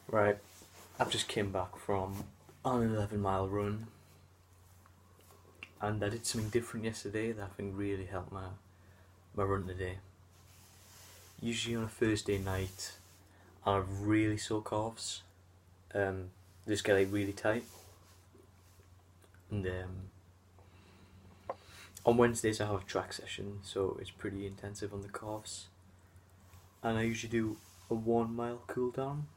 Right, I've just came back from an 11-mile run, and I did something different yesterday that I think really helped my run today. Usually on a Thursday night, I have really sore calves. They just get like really tight, and on Wednesdays I have a track session, so it's pretty intensive on the calves. And I usually do a 1 mile cool down.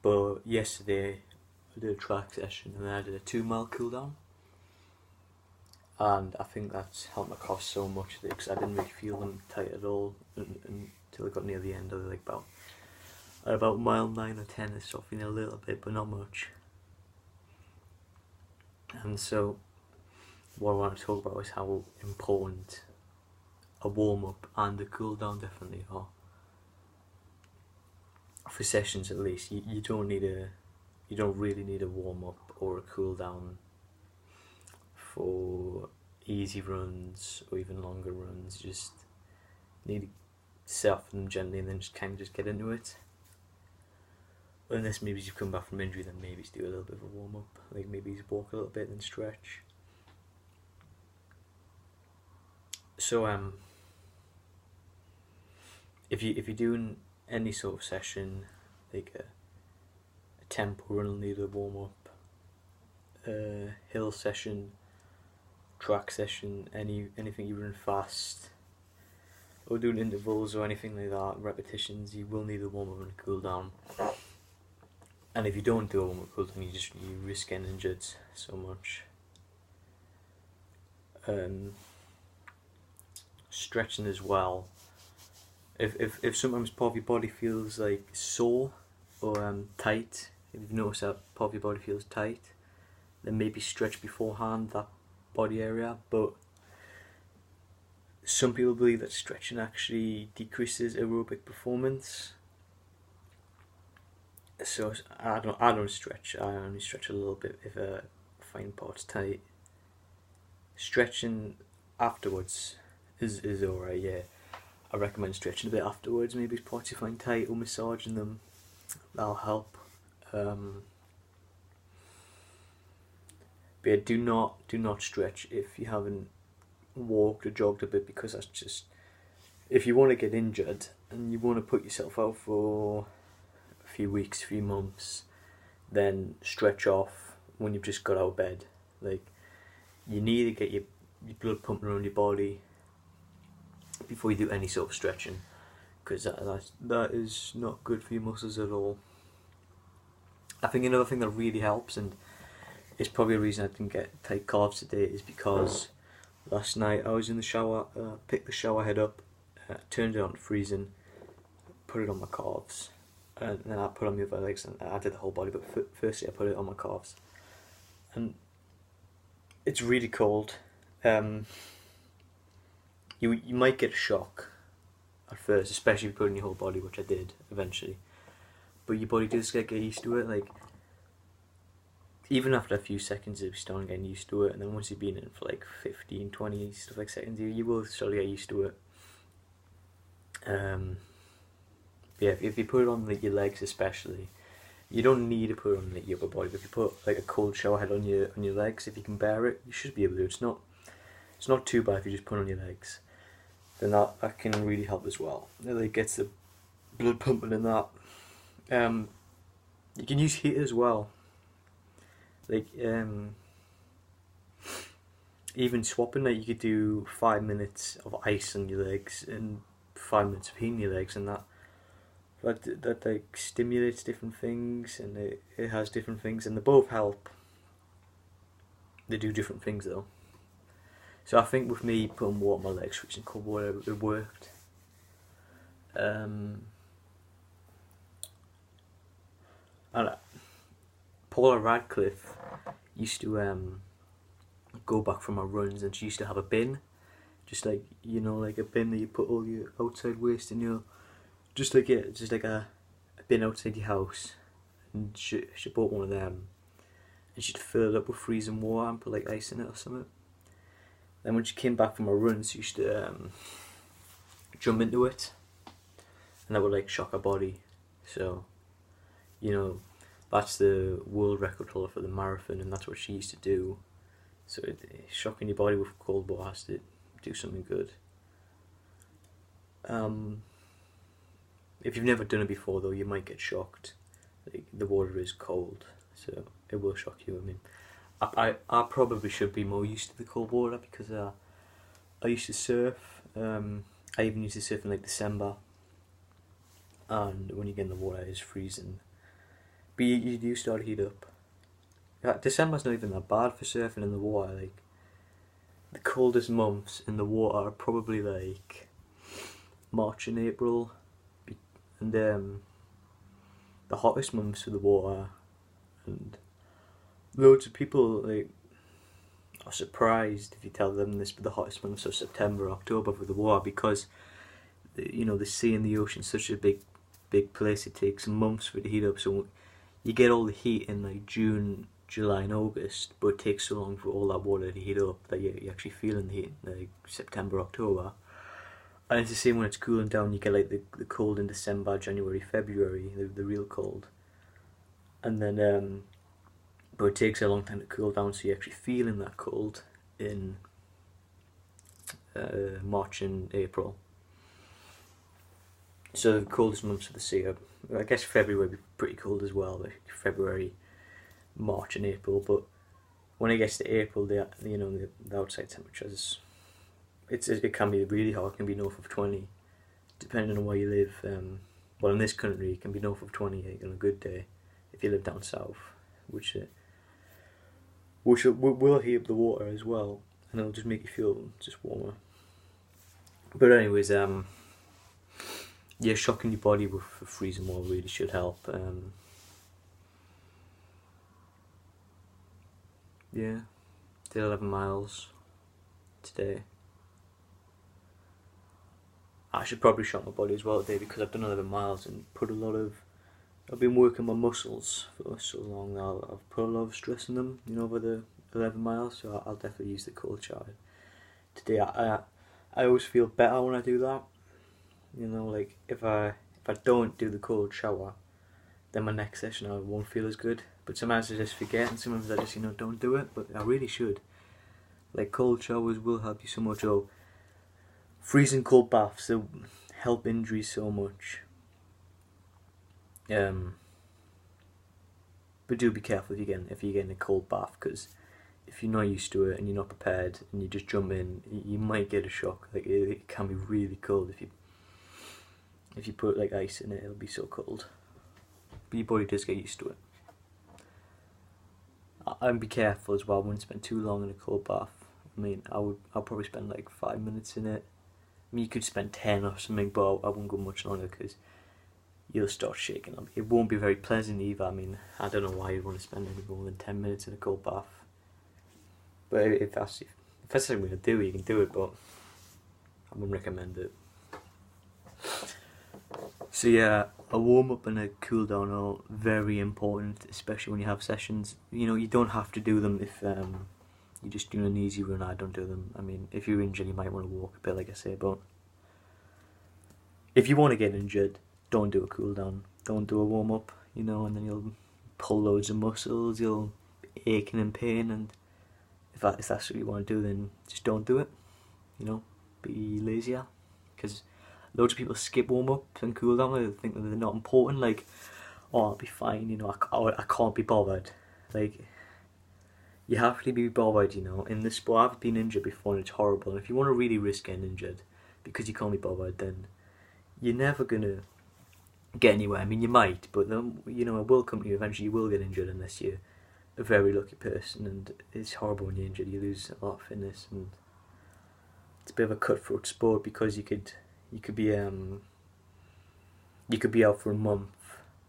But yesterday I did a track session and then I did a 2 mile cool down. And I think that's helped my calves so much because I didn't really feel them tight at all until I got near the end of like about mile 9 or 10 it's softening a little bit but not much. And so what I want to talk about is how important a warm up and a cool down definitely are. For sessions at least, you don't really need a warm up or a cool down for easy runs or even longer runs. You just need to set off them gently and then just kind of just get into it. Unless maybe you've come back from injury, then maybe do a little bit of a warm up, like maybe walk a little bit then stretch. So if you're doing any sort of session, like a tempo run will need a warm up, a hill session, track session, anything you run fast, or doing intervals or anything like that, repetitions, you will need a warm up and a cool down. And if you don't do a warm up cool down, you risk getting injured so much. Stretching as well. If sometimes part of your body feels like sore or tight, if you've noticed that part of your body feels tight, then maybe stretch beforehand that body area. But some people believe that stretching actually decreases aerobic performance. So I don't stretch. I only stretch a little bit if I find parts tight. Stretching afterwards is alright, yeah. I recommend stretching a bit afterwards, maybe parts you find tight or massaging them. That'll help. But yeah, do not stretch if you haven't walked or jogged a bit, because that's just, if you want to get injured and you want to put yourself out for a few weeks, a few months, then stretch off when you've just got out of bed. Like, you need to get your blood pumping around your body before you do any sort of stretching, because that is not good for your muscles at all. I think another thing that really helps, and it's probably a reason I didn't get tight calves today, is because last night I was in the shower, picked the shower head up, turned it on to freezing, put it on my calves, and then I put on the other legs, and I did the whole body, but firstly I put it on my calves. And it's really cold. You might get a shock at first, especially if you put it in your whole body, which I did eventually. But your body does get used to it. Like, even after a few seconds, you'll start getting used to it, and then once you've been in for like 15, 20 stuff like seconds, you will start to get used to it. Yeah, if you put it on like your legs especially, you don't need to put it on like your upper body. But if you put like a cold shower head on your legs, if you can bear it, you should be able to. It's not too bad if you just put it on your legs. Then that can really help as well. It like gets the blood pumping in that. You can use heat as well. Like even swapping, like you could do 5 minutes of ice on your legs and 5 minutes of heat on your legs, and that like stimulates different things, and it has different things, and they both help. They do different things though. So I think with me putting water on my legs, freezing cold water, it worked. And Paula Radcliffe used to go back from her runs, and she used to have a bin, just like, like a bin that you put all your outside waste in your, just like a bin outside your house. And she bought one of them, and she'd fill it up with freezing water and put like ice in it or something. Then when she came back from her runs, she used to jump into it, and that would like shock her body. So you know, that's the world record holder for the marathon, and that's what she used to do. So shocking your body with cold water has to do something good. If you've never done it before, though, you might get shocked. Like, the water is cold, so it will shock you. I mean, I probably should be more used to the cold water because I used to surf. I even used to surf in like December, and when you get in the water, it's freezing. But you do start to heat up. December's not even that bad for surfing in the water. Like, the coldest months in the water are probably like March and April, and the hottest months for the water, and loads of people like are surprised if you tell them this, but the hottest months are September, October for the water, because the sea and the ocean is such a big place. It takes months for it to heat up, so you get all the heat in like June, July and August, but it takes so long for all that water to heat up that you're actually feeling the heat in like September, October. And it's the same when it's cooling down. You get like the cold in December, January, February, the real cold. And then, but it takes a long time to cool down, so you're actually feeling that cold in March and April. So the coldest months of the sea are, I guess February would be pretty cold as well, like February, March and April. But when it gets to April, the outside temperatures, it can be really hot. It can be north of 20, depending on where you live. Well, in this country, it can be north of 20 on a good day if you live down south, which will heat up the water as well, and it'll just make you feel just warmer. But anyways, yeah, shocking your body with freezing water really should help. Yeah, did 11 miles today. I should probably shock my body as well today because I've done 11 miles and I've been working my muscles for so long now. I've put a lot of stress in them, over the 11 miles, so I'll definitely use the cold shower today. I always feel better when I do that. Like if I don't do the cold shower, then my next session I won't feel as good. But sometimes I just forget, and sometimes I just don't do it. But I really should. Like, cold showers will help you so much. Or freezing cold baths, they help injuries so much. But do be careful if you're getting a cold bath, because if you're not used to it and you're not prepared and you just jump in, you might get a shock. Like, it can be really cold if you put like ice in it. It'll be so cold. But your body does get used to it. And be careful as well. I wouldn't spend too long in a cold bath. I mean, I'll probably spend like 5 minutes in it. I mean, you could spend 10 or something, but I wouldn't go much longer because you'll start shaking. It won't be very pleasant either. I mean, I don't know why you'd want to spend any more than 10 minutes in a cold bath. But if that's something you can do, you can do it, but I wouldn't recommend it. So yeah, a warm up and a cool down are very important, especially when you have sessions. You don't have to do them if you're just doing an easy run. I don't do them. I mean, if you're injured, you might want to walk a bit, like I say, but if you want to get injured, don't do a cool down. Don't do a warm up, and then you'll pull loads of muscles, you'll be aching and pain, and if that's what you want to do, then just don't do it. Be lazier, because loads of people skip warm up and cool down. They think that they're not important. Like, oh, I'll be fine. I can't be bothered. Like, you have to be bothered. In this sport, I've been injured before, and it's horrible. And if you want to really risk getting injured because you can't be bothered, then you're never gonna get anywhere. I mean, you might, but then it will come to you eventually. You will get injured unless you're a very lucky person, and it's horrible when you're injured. You lose a lot of fitness, and it's a bit of a cutthroat sport because you could be out for a month,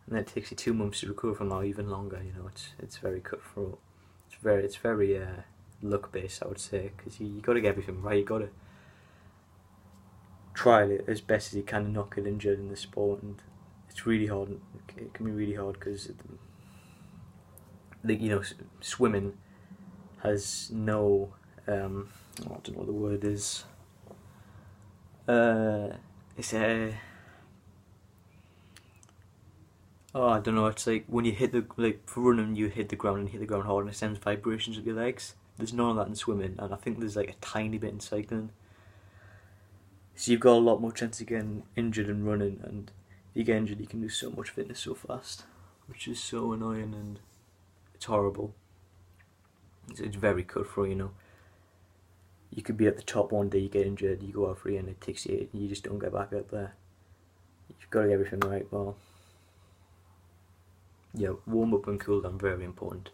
and then it takes you 2 months to recover from that, or even longer. It's very cutthroat. It's very luck based, I would say, because you got to get everything right. You got to try it as best as you can and not get injured in the sport, and it's really hard. It can be really hard because swimming has no I don't know what the word is. It's Oh, I don't know. It's like when you hit the like for running, you hit the ground and hit the ground hard, and it sends vibrations up your legs. There's none of that in swimming, and I think there's like a tiny bit in cycling. So you've got a lot more chance of getting injured in running, and if you get injured, you can lose so much fitness so fast, which is so annoying and it's horrible. It's very cutthroat, you know. You could be at the top one day, you get injured, you go out free, and it takes you, you just don't get back up there. You've got to get everything right. Well, yeah, warm up and cool down, very important.